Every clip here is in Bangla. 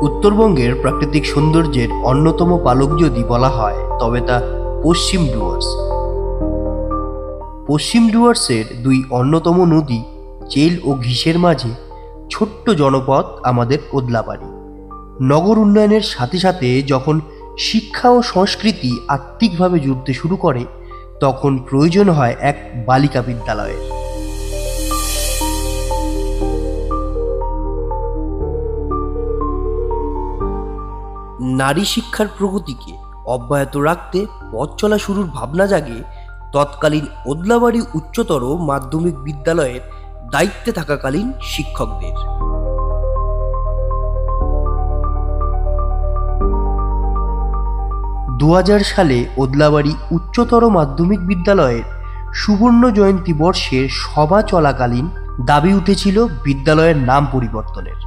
উত্তরবঙ্গের প্রাকৃতিক সৌন্দর্যের অন্যতম পালক যদি বলা হয় তবে তা পশ্চিম ডুয়ার্স। পশ্চিম ডুয়ার্সের দুই অন্যতম নদী চেল ও ঘিসের মাঝে ছোট্ট জনপদ আমাদের ওদলাবাড়ি। নগর উন্নয়নের সাথে সাথে যখন শিক্ষা ও সংস্কৃতি আত্মিকভাবে জুড়তে শুরু করে তখন প্রয়োজন হয় এক বালিকা বিদ্যালয়ের। নারী শিক্ষার প্রগতিকে অব্যাহত রাখতে পথ চলা শুরুর ভাবনা জাগে তৎকালীন ওদলাবাড়ি উচ্চতর মাধ্যমিক বিদ্যালয়ের দায়িত্বে থাকাকালীন শিক্ষকদের। 2000 সালে ওদলাবাড়ি উচ্চতর মাধ্যমিক বিদ্যালয়ের সুবর্ণ জয়ন্তী বর্ষের সভা চলাকালীন দাবি উঠেছিল বিদ্যালয়ের নাম পরিবর্তনের।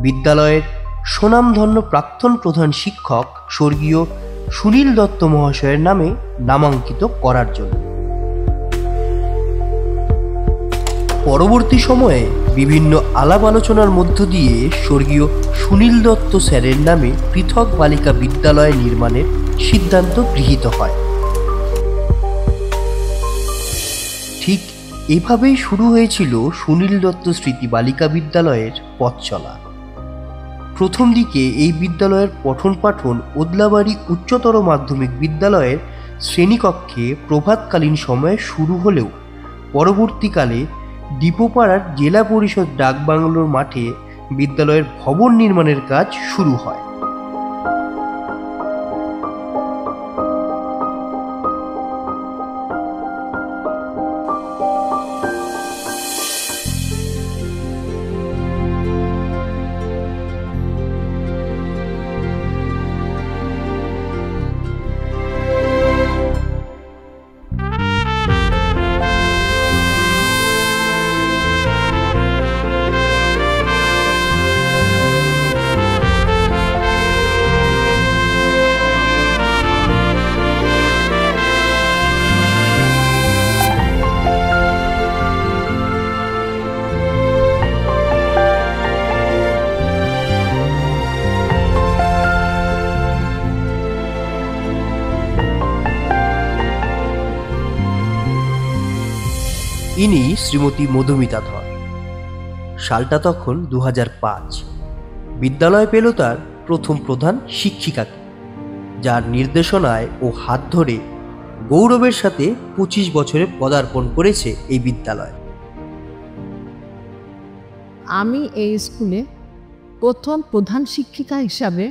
বিদ্যালয়ের সুনামধন্য প্রাক্তন প্রধান শিক্ষক স্বর্গীয় সুনীল দত্ত মহাশয়ের নামে নামাঙ্কিত করার জন্য। পরবর্তী সময়ে বিভিন্ন আলাপ আলোচনার মধ্য দিয়ে স্বর্গীয় সুনীল দত্ত স্যারের নামে পৃথক বালিকা বিদ্যালয় নির্মাণের সিদ্ধান্ত গৃহীত হয়। ঠিক এভাবেই শুরু হয়েছিল সুনীল দত্ত স্মৃতি বালিকা বিদ্যালয়ের পথ চলা। প্রথম দিকে এই বিদ্যালয়ের পঠন পাঠন ওদলাবাড়ি উচ্চতর মাধ্যমিক বিদ্যালয়ের শ্রেণীকক্ষে প্রভাতকালীন সময়ে শুরু হলেও পরবর্তীকালে ডিপোপাড়ার জেলা পরিষদ ডাকবাংলোর মাঠে বিদ্যালয়ের ভবন নির্মাণের কাজ শুরু হয়। ইনি শ্রীমতী মধুমিতা ধর। সালটা তখন 2005। বিদ্যালয় পেল তার প্রথম প্রধান শিক্ষিকাকে, যার নির্দেশনায় ও হাত ধরে গৌরবের সাথে 25 বছরে পদার্পণ করেছে এই বিদ্যালয়। আমি এই স্কুলে প্রথম প্রধান শিক্ষিকা হিসাবে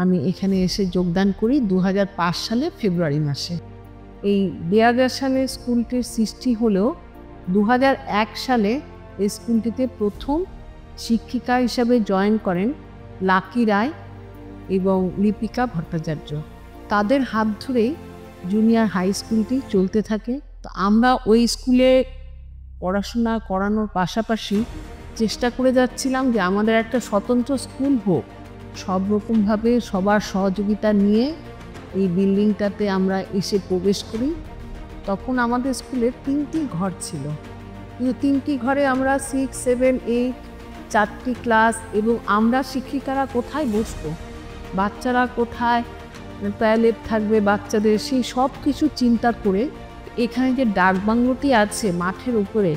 আমি এখানে এসে যোগদান করি 2005 সালে ফেব্রুয়ারি মাসে। এই 2000 সালে স্কুলটির সৃষ্টি হলেও 2001 সালে এই স্কুলটিতে প্রথম শিক্ষিকা হিসাবে জয়েন করেন লাকি রায় এবং লিপিকা ভট্টাচার্য। তাদের হাত ধরেই জুনিয়র হাই স্কুলটি চলতে থাকে। তো আমরা ওই স্কুলে পড়াশোনা করানোর পাশাপাশি চেষ্টা করে যাচ্ছিলাম যে আমাদের একটা স্বতন্ত্র স্কুল হোক। সব রকমভাবে সবার সহযোগিতা নিয়ে এই বিল্ডিংটাতে আমরা এসে প্রবেশ করি। তখন আমাদের স্কুলে 3টি ঘর ছিল, কিন্তু 3টি ঘরে আমরা 6, 7, 8 4টি ক্লাস, এবং আমরা শিক্ষিকারা কোথায় বসবো, বাচ্চারা কোথায় টয়লেট থাকবে বাচ্চাদের, সেই সব কিছু চিন্তা করে এখানে যে ডাকবাংলোটি আছে মাঠের উপরে,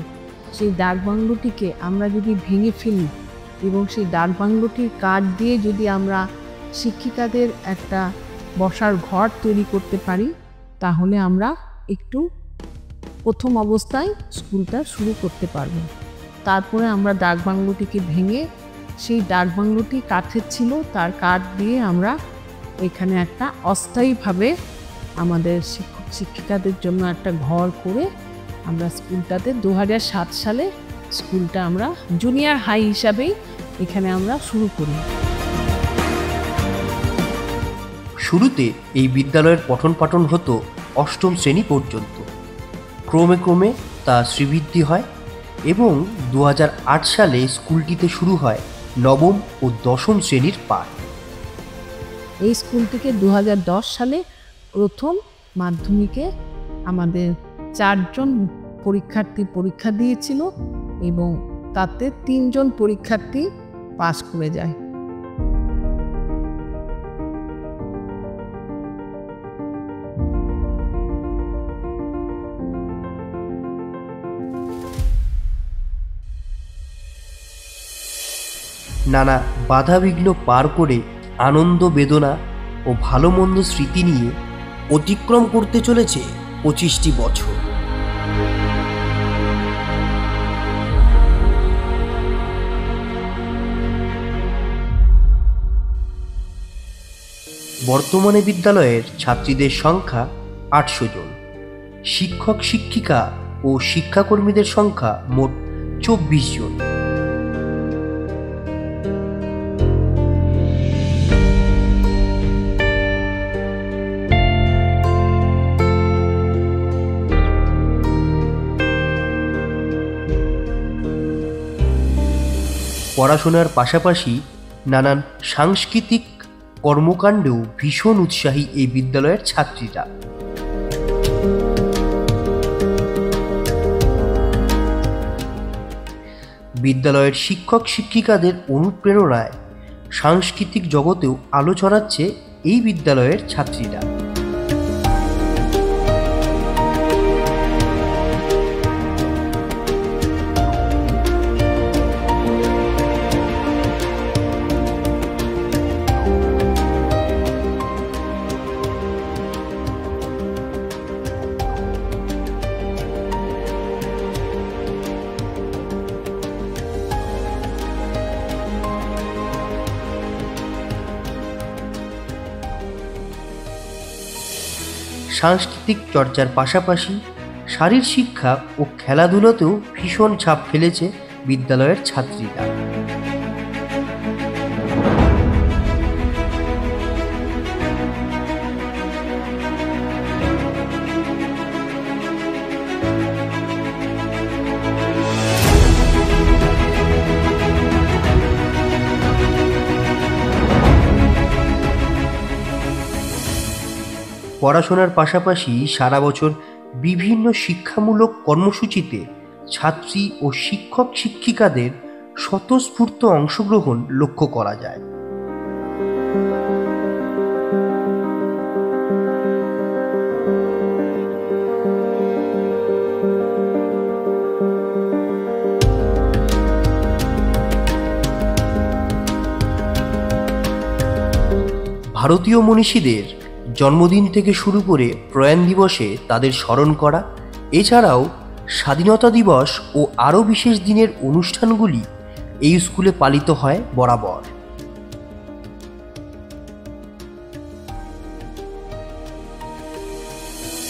সেই ডাকবাংলোটিকে আমরা যদি ভেঙে ফেলি এবং সেই ডাকবাংলোটির কাঠ দিয়ে যদি আমরা শিক্ষিকাদের একটা বসার ঘর তৈরি করতে পারি তাহলে আমরা একটু প্রথম অবস্থায় স্কুলটা শুরু করতে পারব। তারপরে আমরা ডাকবাংলোটিকে ভেঙে, সেই ডাকবাংলোটি কাঠের ছিল, তার কাঠ দিয়ে আমরা এখানে একটা অস্থায়ীভাবে আমাদের শিক্ষক শিক্ষিকাদের জন্য একটা ঘর করে আমরা স্কুলটাতে 2007 সালে স্কুলটা আমরা জুনিয়র হাই হিসাবেই এখানে আমরা শুরু করি। শুরুতে এই বিদ্যালয়ের পঠন পাঠন হতো অষ্টম শ্রেণী পর্যন্ত। ক্রমে ক্রমে তা শ্রীবৃদ্ধি হয় এবং 2008 সালে স্কুলটিতে শুরু হয় নবম ও দশম শ্রেণীর পাঠ। এই স্কুল থেকে 2010 সালে প্রথম মাধ্যমিকে আমাদের 4 জন পরীক্ষার্থী পরীক্ষা দিয়েছিল এবং তাতে 3 জন পরীক্ষার্থী পাস করে যায়। নানা বাধাবিঘ্ন পার করে আনন্দ বেদনা ও ভালো মন্দ স্মৃতি নিয়ে অতিক্রম করতে চলেছে 25টি বছর। বর্তমানে বিদ্যালয়ের ছাত্রীদের সংখ্যা 800 জন, শিক্ষক শিক্ষিকা ও শিক্ষাকর্মীদের সংখ্যা মোট 24 জন। পড়াশোনার পাশাপাশি নানান সাংস্কৃতিক কর্মকাণ্ডেও ভীষণ উৎসাহী এই বিদ্যালয়ের ছাত্রীরা। বিদ্যালয়ের শিক্ষক শিক্ষিকাদের অনুপ্রেরণায় সাংস্কৃতিক জগতেও আলো ছড়াচ্ছে এই বিদ্যালয়ের ছাত্রীরা। সাংস্কৃতিক চর্চার পাশাপাশি শারীর শিক্ষা ও খেলাধুলাতেও ভীষণ ছাপ ফেলেছে বিদ্যালয়ের ছাত্রীরা। পড়াশোনার পাশাপাশি সারা বছর বিভিন্ন শিক্ষামূলক কর্মসূচিতে ছাত্রী ও শিক্ষক শিক্ষিকাদের স্বতঃস্ফূর্ত অংশগ্রহণ লক্ষ্য করা যায়। ভারতীয় মনীষীদের জন্মদিন থেকে শুরু করে প্রয়াণ দিবসে তাদের স্মরণ করা, এছাড়াও স্বাধীনতা দিবস ও আরও বিশেষ দিনের অনুষ্ঠানগুলি এই স্কুলে পালিত হয় বরাবর।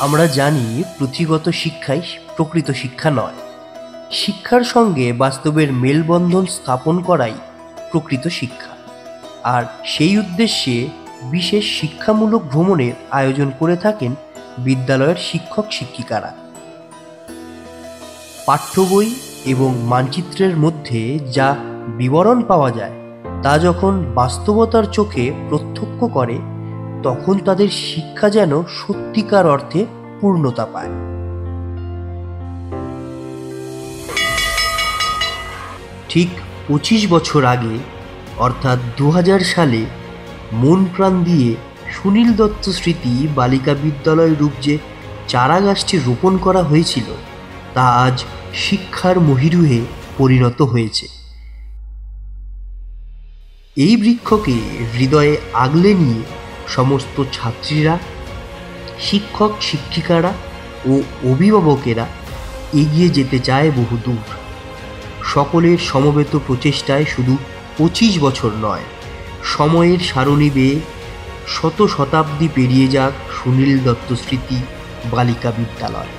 আমরা জানি পুঁথিগত শিক্ষাই প্রকৃত শিক্ষা নয়, শিক্ষার সঙ্গে বাস্তবের মেলবন্ধন স্থাপন করাই প্রকৃত শিক্ষা। আর সেই উদ্দেশ্যে বিশেষ শিক্ষামূলক ভ্রমণের আয়োজন করে থাকেন বিদ্যালয়ের শিক্ষক শিক্ষিকারা। পাঠ্য বই এবং মানচিত্রের মধ্যে যা বিবরণ পাওয়া যায় তা যখন বাস্তবতার চোখে প্রত্যক্ষ করে তখন তাদের শিক্ষা যেন সত্যিকার অর্থে পূর্ণতা পায়। ঠিক 25 বছর আগে অর্থাৎ 2000 সালে মন প্রাণ দিয়ে সুনীল দত্ত স্মৃতি বালিকা বিদ্যালয় রূপ যে চারা গাছটি রোপণ করা হয়েছিল তা আজ শিক্ষার মহিরুহে পরিণত হয়েছে। এই বৃক্ষকে হৃদয়ে আগলে নিয়ে সমস্ত ছাত্রীরা, শিক্ষক শিক্ষিকারা ও অভিভাবকেরা এগিয়ে যেতে চায় বহুদূর। সকলের সমবেত প্রচেষ্টায় শুধু 25 বছর নয়, সময়ের সারণী বেয়ে শত শতাব্দী পেরিয়ে যাক সুনীল দত্ত স্মৃতি বালিকা বিদ্যালয়।